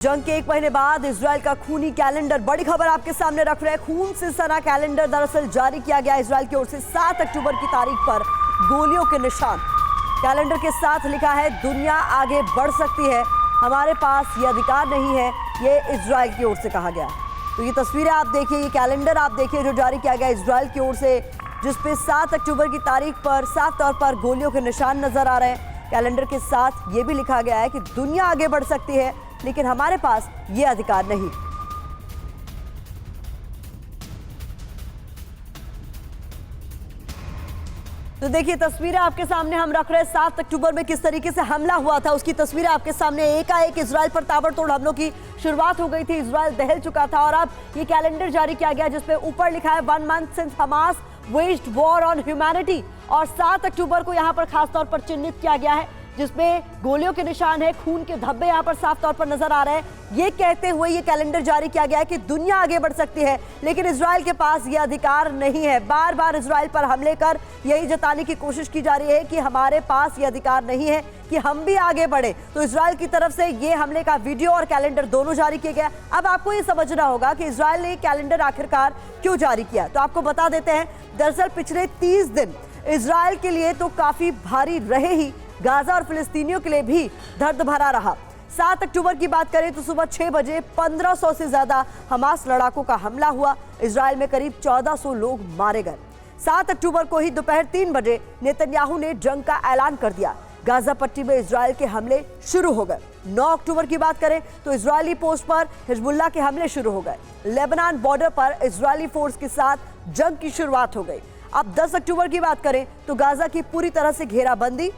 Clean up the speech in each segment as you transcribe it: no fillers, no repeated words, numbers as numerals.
जंग के एक महीने बाद इजराइल का खूनी कैलेंडर, बड़ी खबर आपके सामने रख रहे हैं। खून से सना कैलेंडर दरअसल जारी किया गया इजराइल की ओर से 7 अक्टूबर की तारीख पर गोलियों के निशान। कैलेंडर के साथ लिखा है, दुनिया आगे बढ़ सकती है, हमारे पास ये अधिकार नहीं है, ये इजराइल की ओर से कहा गया। तो ये तस्वीरें आप देखिए, ये कैलेंडर आप देखिए जो जारी किया गया इजराइल की ओर से, जिसपे 7 अक्टूबर की तारीख पर साफ तौर पर गोलियों के निशान नजर आ रहे हैं। कैलेंडर के साथ ये भी लिखा गया है कि दुनिया आगे बढ़ सकती है, लेकिन हमारे पास ये अधिकार नहीं। तो देखिए तस्वीरें आपके सामने हम रख रहे हैं। 7 अक्टूबर में किस तरीके से हमला हुआ था उसकी तस्वीरें आपके सामने। एकाएक इजराइल पर ताबड़तोड़ हमलों की शुरुआत हो गई थी, इजराइल दहल चुका था और अब ये कैलेंडर जारी किया गया जिसपे ऊपर लिखा है 1 month since Hamas waged war on humanity। और 7 अक्टूबर को यहाँ पर खासतौर पर चिन्हित किया गया है जिसमें गोलियों के निशान है, खून के धब्बे यहाँ पर साफ तौर पर नजर आ रहे हैं। ये कहते हुए ये कैलेंडर जारी किया गया है कि दुनिया आगे बढ़ सकती है, लेकिन इजराइल के पास ये अधिकार नहीं है। बार बार इजराइल पर हमले कर यही जताने की कोशिश की जा रही है कि हमारे पास ये अधिकार नहीं है कि हम भी आगे बढ़े। तो इजराइल की तरफ से ये हमले का वीडियो और कैलेंडर दोनों जारी किए गए। अब आपको ये समझना होगा कि इजराइल ने कैलेंडर आखिरकार क्यों जारी किया। तो आपको बता देते हैं, दरअसल पिछले 30 दिन इजराइल के लिए तो काफी भारी रहे ही, गाजा और फिलिस्तीनियों के लिए भी दर्द भरा रहा। 7 अक्टूबर की बात करें तो सुबह 6 बजे 1500 से ज्यादा हमास लड़ाकों का हमला हुआ। इजराइल में करीब 1400 लोग मारे गए। 7 अक्टूबर को ही दोपहर 3 बजे नेतन्याहू ने जंग का ऐलान कर दिया। गाजा पट्टी में इजराइल के हमले शुरू हो गए। 9 अक्टूबर की बात करें तो इजरायली पोस्ट पर हिजबुल्लाह के हमले शुरू हो गए। लेबनान बॉर्डर पर इजरायली फोर्स के साथ जंग की शुरुआत हो गई। अब 10 अक्टूबर की बात करें तो गाजा की पूरी तरह से घेराबंदी,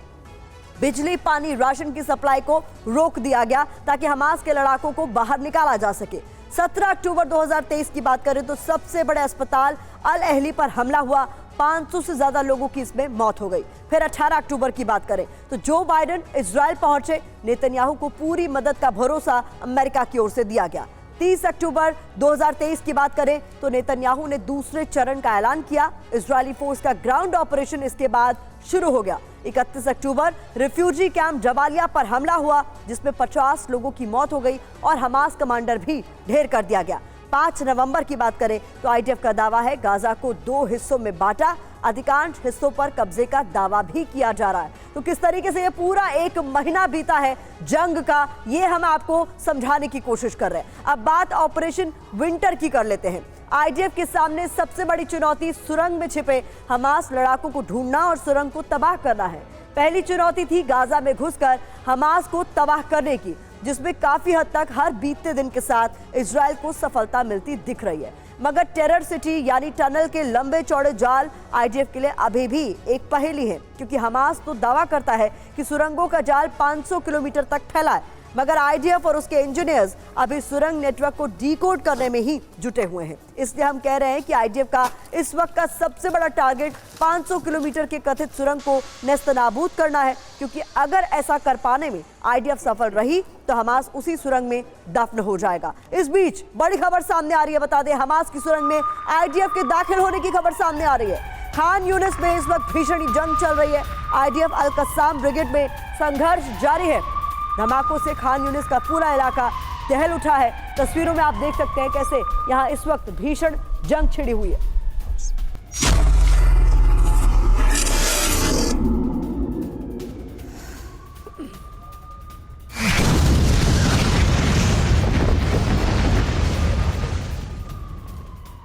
बिजली, पानी, राशन की सप्लाई को रोक दिया गया ताकि हमास के लड़ाकों को बाहर निकाला जा सके। 17 अक्टूबर 2023 की बात करें तो सबसे बड़े अस्पताल अल अहली पर हमला हुआ। 500 से ज्यादा लोगों की इसमें मौत हो गई। फिर 18 अक्टूबर की बात करें तो जो बाइडेन इजराइल पहुंचे, नेतन्याहू को पूरी मदद का भरोसा अमेरिका की ओर से दिया गया। 30 अक्टूबर 2023 की बात करें तो नेतन्याहू ने दूसरे चरण का ऐलान किया। इजरायली फोर्स का ग्राउंड ऑपरेशन इसके बाद शुरू हो गया। 31 अक्टूबर रिफ्यूजी कैंप जबालिया पर हमला हुआ जिसमें 50 लोगों की मौत हो गई और हमास कमांडर भी ढेर कर दिया गया। 5 नवंबर की बात करें तो आईडीएफ का दावा है गाजा को 2 हिस्सों में बांटा, अधिकांश हिस्सों पर कब्जे का दावा भी किया जा रहा है। तो किस तरीके से ये पूरा एक महीना बीता है जंग का, ये हम आपको समझाने की कोशिश कर रहे हैं। अब बात ऑपरेशन विंटर की कर लेते हैं। आईडीएफ के सामने सबसे बड़ी चुनौती सुरंग में छिपे हमास लड़ाकों को ढूंढना और सुरंग को तबाह करना है। पहली चुनौती थी गाजा में घुसकर हमास को तबाह करने की, जिसमें काफी हद तक हर बीतते दिन के साथ इजराइल को सफलता मिलती दिख रही है। मगर टेरर सिटी यानी टनल के लंबे चौड़े जाल आईडीएफ के लिए अभी भी एक पहेली है, क्योंकि हमास तो दावा करता है कि सुरंगों का जाल 500 किलोमीटर तक फैला है, मगर आईडीएफ और उसके इंजीनियर्स अभी सुरंग नेटवर्क को डीकोड करने में ही जुटे हुए हैं। इसलिए हम कह रहे हैं कि आईडीएफ का इस वक्त का सबसे बड़ा टारगेट 500 किलोमीटर के कथित सुरंग को नेस्तनाबूद करना है, क्योंकि अगर ऐसा कर पाने में आईडीएफ सफल रही तो हमास उसी सुरंग में दफन हो जाएगा। इस बीच बड़ी खबर सामने आ रही है, बता दें हमास की सुरंग में आईडीएफ के दाखिल होने की खबर सामने आ रही है। खान यूनिस में इस वक्त भीषण जंग चल रही है। आईडीएफ अल कस्साम ब्रिगेड में संघर्ष जारी है। धमाकों से खान यूनिस का पूरा इलाका दहल उठा है। तस्वीरों में आप देख सकते हैं कैसे यहां इस वक्त भीषण जंग छिड़ी हुई है।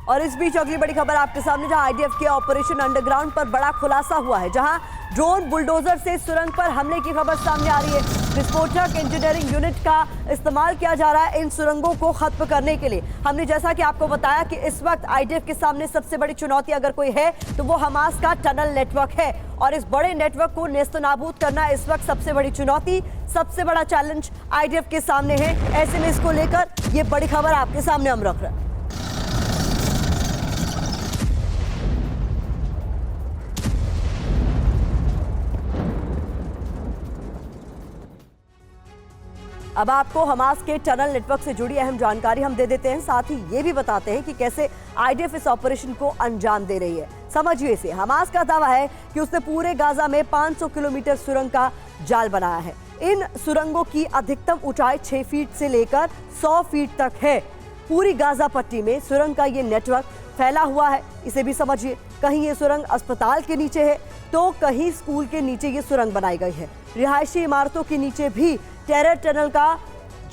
और इस बीच अगली बड़ी खबर आपके सामने, जहां आईडीएफ के ऑपरेशन अंडरग्राउंड पर बड़ा खुलासा हुआ है, जहां ड्रोन बुलडोजर से सुरंग पर हमले की खबर सामने आ रही है। विस्फोटक इंजीनियरिंग यूनिट का इस्तेमाल किया जा रहा है इन सुरंगों को खत्म करने के लिए। हमने जैसा कि आपको बताया कि इस वक्त आईडीएफ के सामने सबसे बड़ी चुनौती अगर कोई है तो वो हमास का टनल नेटवर्क है, और इस बड़े नेटवर्क को नेस्तनाबूद करना इस वक्त सबसे बड़ी चुनौती, सबसे बड़ा चैलेंज आईडीएफ के सामने है। ऐसे में इसको लेकर ये बड़ी खबर आपके सामने हम रख रहे हैं। अब आपको हमास के टनल नेटवर्क से जुड़ी अहम जानकारी हम दे देते हैं, साथ ही ये भी बताते हैं कि कैसे आईडीएफ इस ऑपरेशन को अंजाम दे रही है। समझिए इसे, हमास का दावा है कि उसने पूरे गाजा में 500 किलोमीटर सुरंग का जाल बनाया है। इन सुरंगों की अधिकतम ऊंचाई 6 फीट से लेकर 100 फीट तक है। पूरी गाजा पट्टी में सुरंग का ये नेटवर्क फैला हुआ है, इसे भी समझिए। कहीं ये सुरंग अस्पताल के नीचे है तो कहीं स्कूल के नीचे ये सुरंग बनाई गई है। रिहायशी इमारतों के नीचे भी टेरर टनल का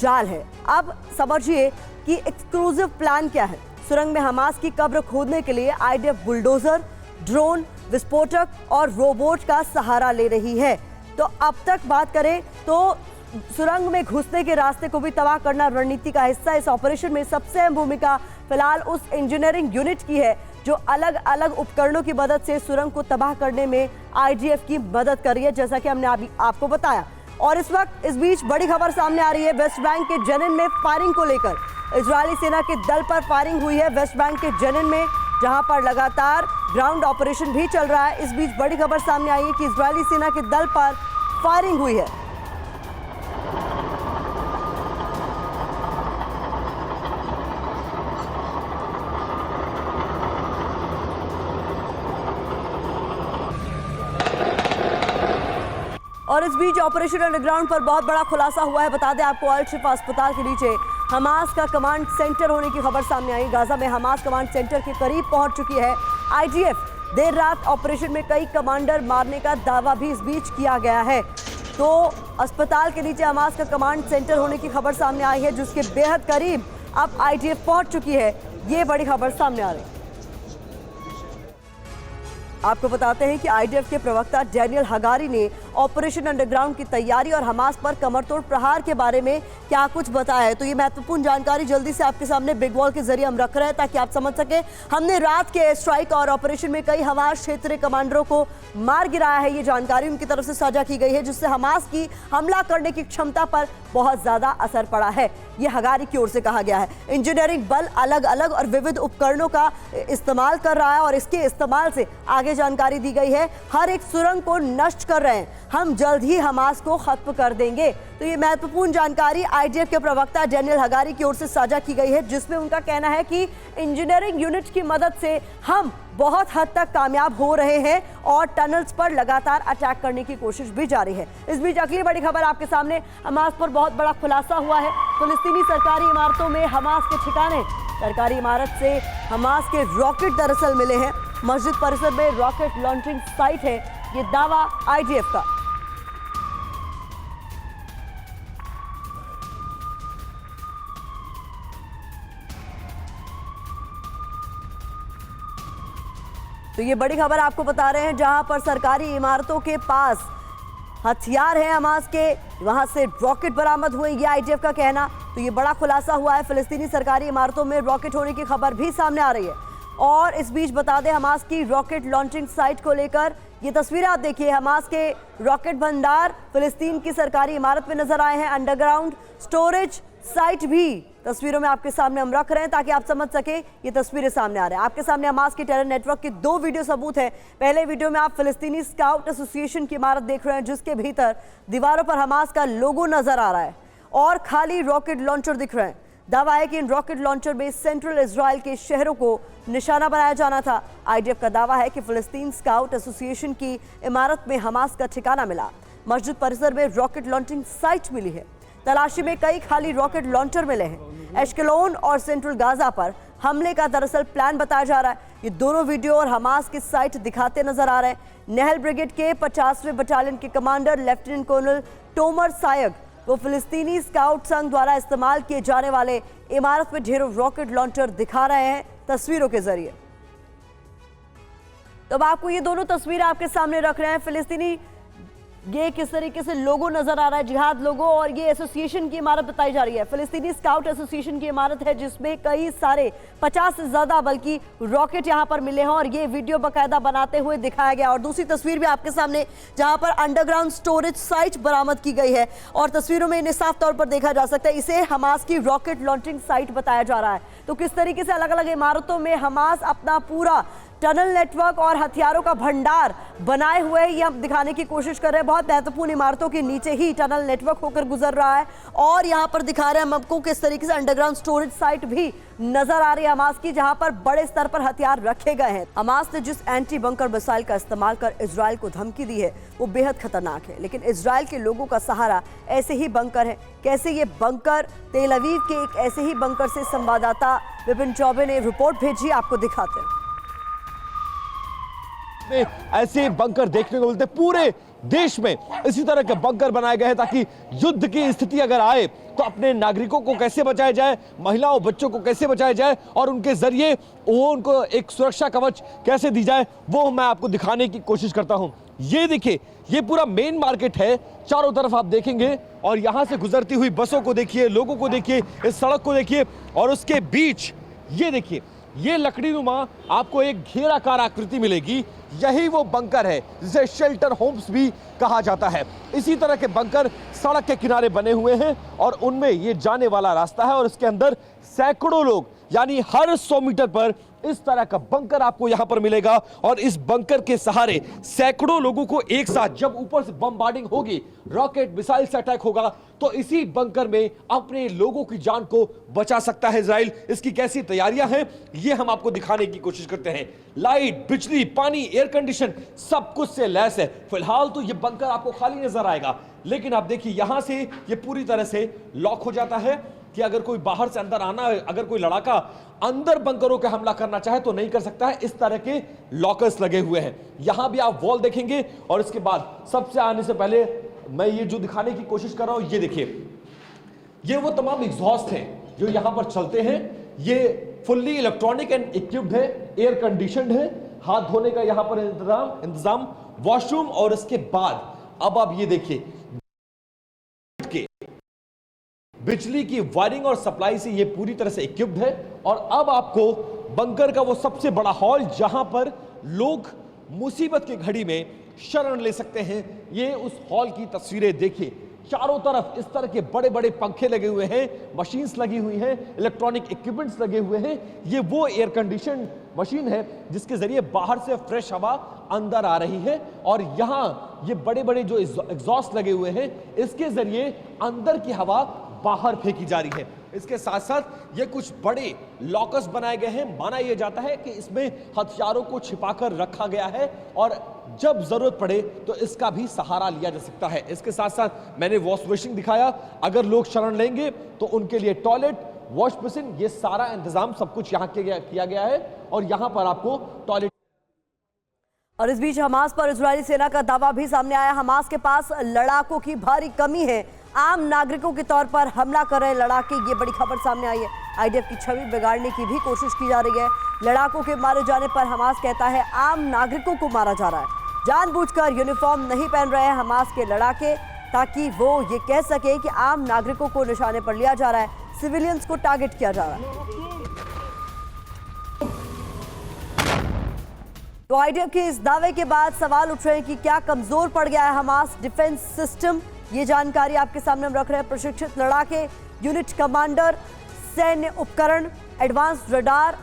जाल है। अब समझिए कि एक्सक्लूसिव प्लान क्या है। सुरंग में हमास की कब्र खोदने के लिए आईडीएफ बुलडोजर, ड्रोन, विस्फोटक और रोबोट का सहारा ले रही है। तो अब तक बात करें तो सुरंग में घुसने के रास्ते को भी तबाह करना रणनीति का हिस्सा। इस ऑपरेशन में सबसे अहम भूमिका फिलहाल उस इंजीनियरिंग यूनिट की है जो अलग अलग उपकरणों की मदद से सुरंग को तबाह करने में आईडीएफ की मदद कर रही है, जैसा कि हमने अभी आपको बताया। और इस वक्त इस बीच बड़ी खबर सामने आ रही है वेस्ट बैंक के जेनिन में फायरिंग को लेकर। इजरायली सेना के दल पर फायरिंग हुई है वेस्ट बैंक के जेनिन में, जहां पर लगातार ग्राउंड ऑपरेशन भी चल रहा है। इस बीच बड़ी खबर सामने आई है कि इजरायली सेना के दल पर फायरिंग हुई है। और इस बीच ऑपरेशन अंडरग्राउंड पर बहुत बड़ा खुलासा हुआ है। बता दें आपको, अल शिफा अस्पताल के नीचे हमास का कमांड सेंटर होने की खबर सामने आई। गाजा में हमास कमांड सेंटर के करीब पहुंच चुकी है आईडीएफ। देर रात ऑपरेशन में कई कमांडर मारने का दावा भी इस बीच किया गया है। तो अस्पताल के नीचे हमास का कमांड सेंटर होने की खबर सामने आई है, जिसके बेहद करीब अब आईडीएफ पहुंच चुकी है। ये बड़ी खबर सामने आ रही है। आपको बताते हैं कि आईडीएफ के प्रवक्ता डैनियल हगारी ने ऑपरेशन अंडरग्राउंड की तैयारी और हमास पर कमरतोड़ प्रहार के बारे में क्या कुछ बताया है। तो ये महत्वपूर्ण जानकारी जल्दी से आपके सामने बिग वॉल के जरिए हम रख रहे हैं ताकि आप समझ सके। हमने रात के एयर स्ट्राइक और ऑपरेशन में कई हवास क्षेत्रीय कमांडरों को मार गिराया है। ये जानकारी उनकी तरफ से साझा की गई है, जिससे हमास की हमला करने की क्षमता पर बहुत ज्यादा असर पड़ा है। ये हगारी की ओर से कहा गया है। इंजीनियरिंग बल अलग अलग और विविध उपकरणों का इस्तेमाल कर रहा है और इसके इस्तेमाल से आगे जानकारी दी गई है हर एक सुरंग को नष्ट कर रहे हैं। हम जल्द ही हमास को खत्म कर देंगे। तो ये महत्वपूर्ण जानकारी आईडीएफ के प्रवक्ता डैनियल हगारी की ओर से साझा की गई है, जिसमें उनका कहना है कि इंजीनियरिंग यूनिट की मदद से हम बहुत हद तक कामयाब हो रहे हैं और टनल्स पर लगातार अटैक करने की कोशिश भी जारी है। इस बीच अगली बड़ी खबर आपके सामने, हमास पर बहुत बड़ा खुलासा हुआ है। फिलिस्तीनी सरकारी इमारतों में हमास के ठिकाने। सरकारी इमारत से हमास के रॉकेट दरअसल मिले हैं। मस्जिद परिसर में रॉकेट लॉन्चिंग साइट है, ये दावा आईडीएफ का। तो ये बड़ी खबर आपको बता रहे हैं, जहां पर सरकारी इमारतों के पास हथियार हैं हमास के, वहां से रॉकेट बरामद हुए, ये आईडीएफ का कहना। तो ये बड़ा खुलासा हुआ है। फिलिस्तीनी सरकारी इमारतों में रॉकेट होने की खबर भी सामने आ रही है। और इस बीच बता दें, हमास की रॉकेट लॉन्चिंग साइट को लेकर ये तस्वीरें आप देखिए। हमास के रॉकेट भंडार फिलिस्तीन की सरकारी इमारत में नजर आए हैं। अंडरग्राउंड स्टोरेज साइट भी तस्वीरों में आपके सामने हम रख रहे हैं ताकि आप समझ सके। ये तस्वीरें सामने आ रहे हैं आपके सामने। हमास के टेरर नेटवर्क के 2 वीडियो सबूत हैं। पहले वीडियो में आप फिलिस्तीनी स्काउट एसोसिएशन की इमारत देख रहे हैं, जिसके भीतर दीवारों पर हमास का लोगो नजर आ रहा है और खाली रॉकेट लॉन्चर दिख रहे हैं। दावा है कि इन रॉकेट लॉन्चर में सेंट्रल इजराइल के शहरों को निशाना बनाया जाना था। आईडीएफ का दावा है कि फिलिस्तीन स्काउट एसोसिएशन की इमारत में हमास का ठिकाना मिला। मस्जिद परिसर में रॉकेट लॉन्चिंग साइट मिली है। तलाशी में कई खाली रॉकेट लॉन्चर मिले हैं। एश्केलोन और सेंट्रल गाजा पर हमले का दरअसल प्लान बताया जा रहा है। ये दोनों वीडियो और हमास की साइट दिखाते नजर आ रहे हैं। नहल ब्रिगेड के 50वें बटालियन के कमांडर लेफ्टिनेंट कर्नल टोमर सायग वो फिलिस्तीनी स्काउट संघ द्वारा इस्तेमाल किए जाने वाले इमारत में ढेरों रॉकेट लॉन्चर दिखा रहे हैं तस्वीरों के जरिए। तो अब आपको ये दोनों तस्वीरें आपके सामने रख रहे हैं। फिलिस्तीनी ये किस तरीके से लोगो नजर आ रहा है, जिहाद लोगो, और ये एसोसिएशन की इमारत बताई जा रही है। फिलिस्तीनी स्काउट एसोसिएशन की इमारत है, जिसमें कई सारे 50 से ज्यादा बल्कि रॉकेट यहां पर मिले हैं और ये वीडियो बाकायदा बनाते हुए दिखाया गया। और दूसरी तस्वीर भी आपके सामने, जहां पर अंडरग्राउंड स्टोरेज साइट बरामद की गई है और तस्वीरों में इन्हें साफ तौर पर देखा जा सकता है। इसे हमास की रॉकेट लॉन्चिंग साइट बताया जा रहा है। तो किस तरीके से अलग अलग इमारतों में हमास अपना पूरा टनल नेटवर्क और हथियारों का भंडार बनाए हुए हैं, ये हम दिखाने की कोशिश कर रहे हैं। बहुत महत्वपूर्ण इमारतों के नीचे ही टनल नेटवर्क होकर गुजर रहा है और यहाँ पर दिखा रहे हैं हम आपको किस तरीके से अंडरग्राउंड स्टोरेज साइट भी नजर आ रही है हमास की, जहां पर बड़े स्तर पर हथियार रखे गए हैं। हमास ने जिस एंटी बंकर मिसाइल का इस्तेमाल कर इजराइल को धमकी दी है वो बेहद खतरनाक है, लेकिन इजराइल के लोगों का सहारा ऐसे ही बंकर है। कैसे ये बंकर, तेल अवीव के एक ऐसे ही बंकर से संवाददाता विपिन चौबे ने रिपोर्ट भेजी, आपको दिखाते हैं। ऐसे बंकर देखने को मिलते पूरे देश में, इसी तरह के बंकर बनाए गए हैं ताकि युद्ध की स्थिति अगर आए तो अपने नागरिकों को कैसे बचाया जाए, महिलाओं बच्चों को कैसे बचाया जाए और उनके जरिए वो उनको एक सुरक्षा कवच कैसे दी जाए, वो मैं आपको दिखाने की कोशिश करता हूं। ये देखिए, ये पूरा मेन मार्केट है, चारों तरफ आप देखेंगे और यहां से गुजरती हुई बसों को देखिए, लोगों को देखिए, इस सड़क को देखिए और उसके बीच ये देखिए, ये लकड़ीनुमा आपको एक घेराकार आकृति मिलेगी। यही वो बंकर है जिसे शेल्टर होम्स भी कहा जाता है। इसी तरह के बंकर सड़क के किनारे बने हुए हैं और उनमें ये जाने वाला रास्ता है और इसके अंदर सैकड़ों लोग, यानी हर 100 मीटर पर इस तरह का बंकर आपको यहां पर मिलेगा और इस बंकर के सहारे सैकड़ों लोगों को एक साथ, जब ऊपर से बमबार्डिंग होगी, रॉकेट मिसाइल से अटैक होगा, तो इसी बंकर में अपने लोगों की जान को बचा सकता है इजराइल। इसकी कैसी तैयारियां हैं ये हम आपको दिखाने की कोशिश करते हैं। लाइट, बिजली, पानी, एयर कंडीशन सब कुछ से लैस है। फिलहाल तो ये बंकर आपको खाली नजर आएगा, लेकिन आप देखिए यहां से ये पूरी तरह से लॉक हो जाता है कि अगर कोई बाहर से अंदर आना है, अगर कोई लड़ाका अंदर बंकरों के हमला करना चाहे तो नहीं कर सकता है। इस तरह के लॉकर्स लगे हुए हैं। यहां भी आप वॉल देखेंगे और इसके बाद सबसे आने से पहले मैं ये जो दिखाने की कोशिश कर रहा हूं, ये देखिए, ये वो तमाम एग्जॉस्ट हैं जो यहां पर चलते हैं। ये फुल्ली इलेक्ट्रॉनिक एंड इक्विप्ड है, एयर कंडीशनड है, हाथ धोने का यहां पर इंतजाम, वॉशरूम और इसके बाद अब आप ये देखिए बिजली की वायरिंग और सप्लाई से ये पूरी तरह से इक्विप्ड है। और अब आपको बंकर का वो सबसे बड़ा हॉल जहां पर लोग मुसीबत की घड़ी में शरण ले सकते हैं, ये उस हॉल की तस्वीरें देखिए। चारों तरफ इस तरह के बड़े बड़े पंखे लगे हुए हैं, मशीन्स लगी हुई हैं, इलेक्ट्रॉनिक इक्विपमेंट्स लगे हुए हैं। ये वो एयर कंडीशन मशीन है जिसके जरिए बाहर से फ्रेश हवा अंदर आ रही है और यहां ये बड़े बड़े जो एग्जॉस्ट लगे हुए हैं, इसके जरिए अंदर की हवा बाहर फेंकी जा रही है। इसके साथ साथ ये कुछ बड़े लॉकर्स बनाए गए हैं। माना यह जाता है कि इसमें हथियारों को छिपाकर रखा गया है और जब जरूरत पड़े तो इसका भी सहारा लिया जा सकता है। इसके साथ साथ मैंने वॉश बेसिन दिखाया, अगर लोग शरण लेंगे तो उनके लिए टॉयलेट, वॉश बेसिन, ये सारा इंतजाम सब कुछ यहाँ किया गया है और यहाँ पर आपको टॉयलेट। और इस बीच हमास पर इजरायली सेना का दावा भी सामने आया। हमास के पास लड़ाकों की भारी कमी है, आम नागरिकों के तौर पर हमला कर रहे लड़ाके, ये बड़ी खबर सामने आई है। आईडीएफ की छवि बिगाड़ने की भी कोशिश की जा रही है। लड़ाकों के मारे जाने पर हमास कहता है आम नागरिकों को मारा जा रहा है। जानबूझकर यूनिफॉर्म नहीं पहन रहे हैं हमास के लड़ाके ताकि वो ये कह सके कि आम नागरिकों को निशाने पर लिया जा रहा है, सिविलियंस को टारगेट किया जा रहा है। तो आईडीएफ के इस दावे के बाद सवाल उठ रहे हैं कि क्या कमजोर पड़ गया है हमास डिफेंस सिस्टम। ये जानकारी आपके सामने हम रख रहे हैं। प्रशिक्षित लड़ाके, यूनिट कमांडर, सैन्य उपकरण, एडवांस रडार,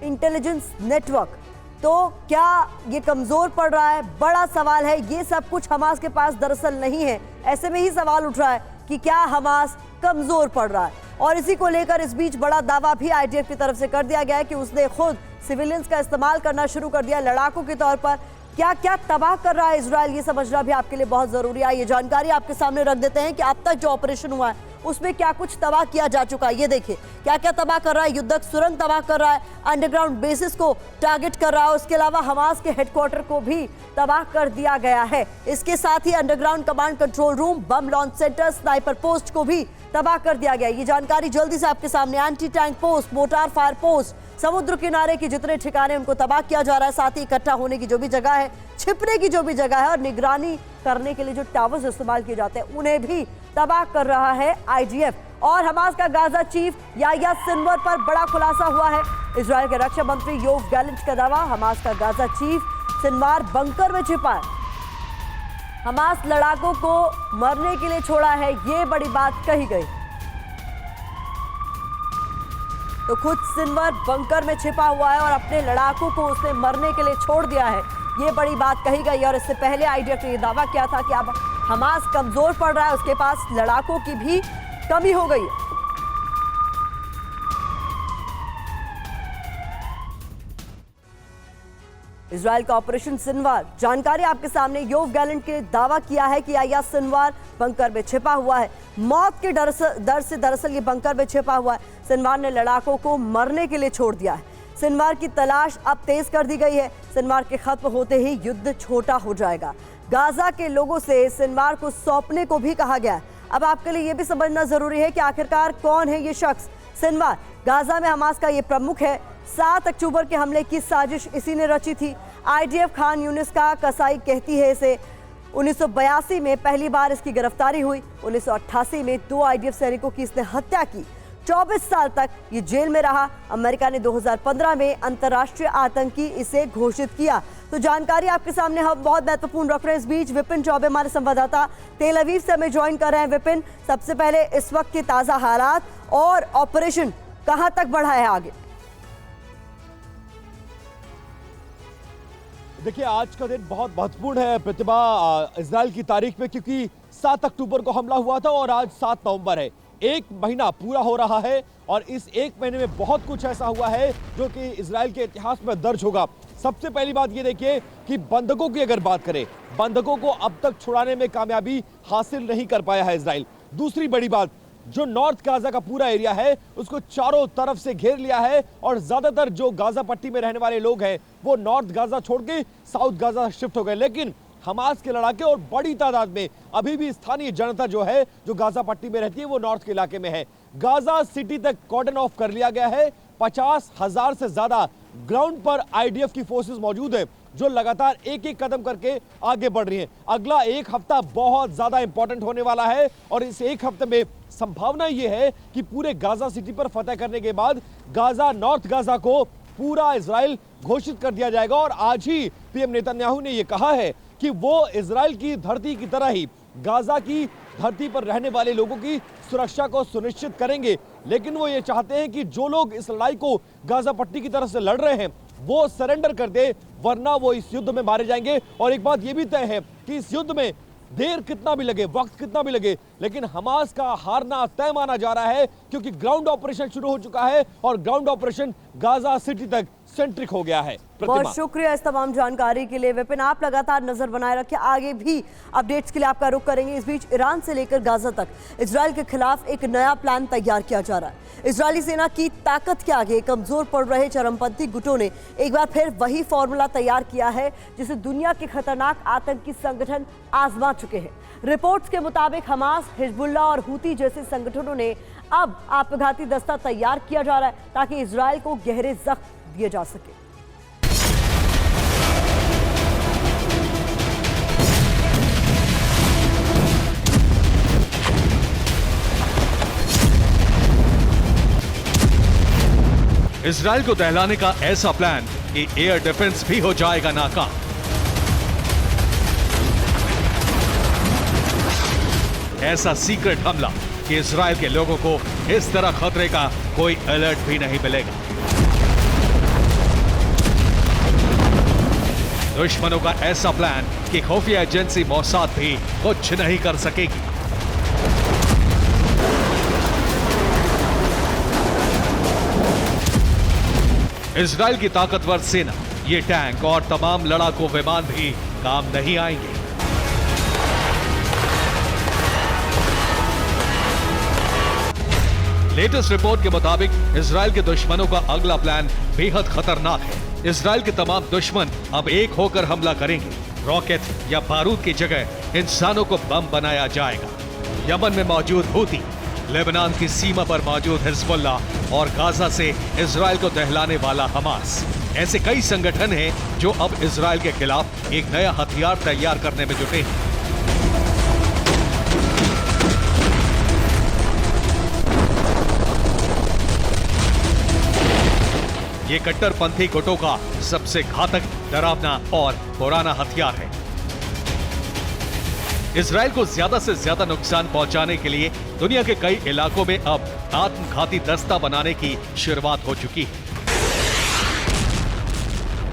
इंटेलिजेंस नेटवर्क, तो क्या ये कमजोर पड़ रहा है? बड़ा सवाल है। ये सब कुछ हमास के पास दरअसल नहीं है। ऐसे में ही सवाल उठ रहा है कि क्या हमास कमजोर पड़ रहा है। और इसी को लेकर इस बीच बड़ा दावा भी आईडीएफ की तरफ से कर दिया गया है कि उसने खुद सिविलियंस का इस्तेमाल करना शुरू कर दिया लड़ाकों के तौर पर। क्या क्या तबाह कर रहा है इजराइल, ये समझना भी आपके लिए बहुत जरूरी है। ये जानकारी आपके सामने रख देते हैं कि अब तक जो ऑपरेशन हुआ है उसमें क्या कुछ तबाह किया जा चुका है। ये देखिए क्या क्या तबाह कर रहा है। युद्धक सुरंग तबाह कर रहा है, अंडरग्राउंड बेसिस को टारगेट कर रहा है, उसके अलावा हमास के हेडक्वार्टर को भी तबाह कर दिया गया है। इसके साथ ही अंडरग्राउंड कमांड कंट्रोल रूम, बम लॉन्च सेंटर, स्नाइपर पोस्ट को भी तबाह कर दिया गया। ये जानकारी जल्दी से आपके सामने। Anti tank post, motor fire post, समुद्र किनारे की जितने ठिकाने उनको तबाह किया जा रहा है। साथ ही इकट्ठा होने की जो भी जगह है, छिपने की जो भी जगह है और निगरानी करने के लिए जो टावर्स इस्तेमाल किए जाते हैं उन्हें भी तबाह कर रहा है आईडीएफ। और हमास का गाजा चीफ याह्या सिनवर पर बड़ा खुलासा हुआ है। इजरायल के रक्षा मंत्री योव गैलेंट का दावा, हमास का गाजा चीफ सिनवार बंकर में छिपा है, हमास लड़ाकों को मरने के लिए छोड़ा है, ये बड़ी बात कही गई। तो खुद सिनवर बंकर में छिपा हुआ है और अपने लड़ाकों को उसने मरने के लिए छोड़ दिया है, ये बड़ी बात कही गई। और इससे पहले आईडीएफ ने यह दावा किया था कि अब हमास कमजोर पड़ रहा है, उसके पास लड़ाकों की भी कमी हो गई है। इजराइल का ऑपरेशन सिनवार, जानकारी आपके सामने। योव गैलेंट ने दावा किया है कि याह्या सिनवार बंकर में छिपा हुआ है। मौत के डर से दरअसल ये बंकर में छिपा हुआ है। सिनवार ने लड़ाकों को मरने के लिए छोड़ दिया है। सिनवार की तलाश अब तेज कर दी गई है। सिनवार के खत्म होते ही युद्ध छोटा हो जाएगा। गाजा के लोगों से सिनवार को सौंपने को भी कहा गया है। अब आपके लिए यह भी समझना जरूरी है कि आखिरकार कौन है ये शख्स। सिनवार गाजा में हमास का ये प्रमुख है। 7 अक्टूबर के हमले की साजिश इसी ने रची थी। आईडीएफ खान यूनिस का कसाई कहती है इसे। 1982 में पहली बार इसकी गिरफ्तारी हुई। 1988 में 2 आईडीएफ सैनिकों की इसने हत्या की। 24 साल तक ये जेल में रहा। अमेरिका ने 2015 में अंतर्राष्ट्रीय आतंकी इसे घोषित किया। तो जानकारी आपके सामने हम बहुत महत्वपूर्ण रख रहे हैं। इस बीच विपिन चौबे हमारे संवाददाता तेल अवीव से हमें ज्वाइन कर रहे हैं। विपिन, सबसे पहले इस वक्त के ताजा हालात और ऑपरेशन कहां तक बढ़ा है आगे? देखिए, आज का दिन बहुत महत्वपूर्ण है प्रतिभा इजराइल की तारीख में, क्योंकि 7 अक्टूबर को हमला हुआ था और आज 7 नवंबर है। 1 महीना पूरा हो रहा है और इस 1 महीने में बहुत कुछ ऐसा हुआ है जो कि इजराइल के इतिहास में दर्ज होगा। सबसे पहली बात ये देखिए कि बंधकों की अगर बात करें, बंधकों को अब तक छुड़ाने में कामयाबी हासिल नहीं कर पाया है इजराइल। दूसरी बड़ी बात, जो नॉर्थ गाजा का पूरा एरिया है उसको चारों तरफ से घेर लिया है और ज्यादातर जो गाजा पट्टी में रहने वाले लोग हैं वो नॉर्थ गाजा छोड़ के साउथ गाजा शिफ्ट हो गए। लेकिन हमास के लड़ाके और बड़ी तादाद में अभी भी स्थानीय जनता जो है, जो गाजा पट्टी में रहती है, वो नॉर्थ के इलाके में है। गाजा सिटी तक कॉर्डन ऑफ कर लिया गया है। 50,000 से ज्यादा ग्राउंड पर आईडीएफ की फोर्सेस मौजूद है जो लगातार एक एक कदम करके आगे बढ़ रही हैं। अगला 1 हफ्ता बहुत ज्यादा इंपॉर्टेंट होने वाला है और इस 1 हफ्ते में संभावना यह है कि पूरे गाजा सिटी पर फतह करने के बाद गाजा, नॉर्थ गाजा को पूरा इजराइल घोषित कर दिया जाएगा। और आज ही पीएम नेतन्याहू ने यह कहा है कि वो इजराइल की धरती की तरह ही गाजा की धरती पर रहने वाले लोगों की सुरक्षा को सुनिश्चित करेंगे। लेकिन वो ये चाहते हैं कि जो लोग इस लड़ाई को गाजा पट्टी की तरफ से लड़ रहे हैं वो सरेंडर कर दे, वरना वो इस युद्ध में मारे जाएंगे। और एक बात ये भी तय है कि इस युद्ध में देर कितना भी लगे, वक्त कितना भी लगे, लेकिन हमास का हारना तय माना जा रहा है, क्योंकि ग्राउंड ऑपरेशन शुरू हो चुका है और ग्राउंड ऑपरेशन गाजा सिटी तक सेंट्रिक हो गया है। बहुत शुक्रिया इस तमाम जानकारी के लिए विपिन। आप लगातार नजर बनाए रखिए, आगे भी अपडेट्स के लिए आपका रुख करेंगे। इस बीच ईरान से लेकर गाजा तक इजराइल के खिलाफ एक नया प्लान तैयार किया जा रहा है। इजरायली सेना की ताकत के आगे कमजोर पड़ रहे चरमपंथी गुटों ने एक बार फिर वही फॉर्मूला तैयार किया है जिसे दुनिया के खतरनाक आतंकी संगठन आजमा चुके हैं। रिपोर्ट्स के मुताबिक हमास, हिजबुल्लाह और हूती जैसे संगठनों ने अब आत्मघाती दस्ता तैयार किया जा रहा है ताकि इजराइल को गहरे जख्म दिए जा सके। इजराइल को दहलाने का ऐसा प्लान कि एयर डिफेंस भी हो जाएगा नाकाम। ऐसा सीक्रेट हमला कि इजराइल के लोगों को इस तरह खतरे का कोई अलर्ट भी नहीं मिलेगा। दुश्मनों का ऐसा प्लान कि खुफिया एजेंसी मोसाद भी कुछ नहीं कर सकेगी। इजराइल की ताकतवर सेना, ये टैंक और तमाम लड़ाकू विमान भी काम नहीं आएंगे। लेटेस्ट रिपोर्ट के मुताबिक इजराइल के दुश्मनों का अगला प्लान बेहद खतरनाक है। इजराइल के तमाम दुश्मन अब एक होकर हमला करेंगे। रॉकेट या बारूद की जगह इंसानों को बम बनाया जाएगा। यमन में मौजूद हूती, लेबनान की सीमा पर मौजूद हिजबुल्लाह और गाजा से इजराइल को दहलाने वाला हमास, ऐसे कई संगठन हैं जो अब इजराइल के खिलाफ एक नया हथियार तैयार करने में जुटे हैं। ये कट्टरपंथी गुटों का सबसे घातक, डरावना और पुराना हथियार है। इसराइल को ज्यादा से ज्यादा नुकसान पहुंचाने के लिए दुनिया के कई इलाकों में अब आत्मघाती दस्ता बनाने की शुरुआत हो चुकी है।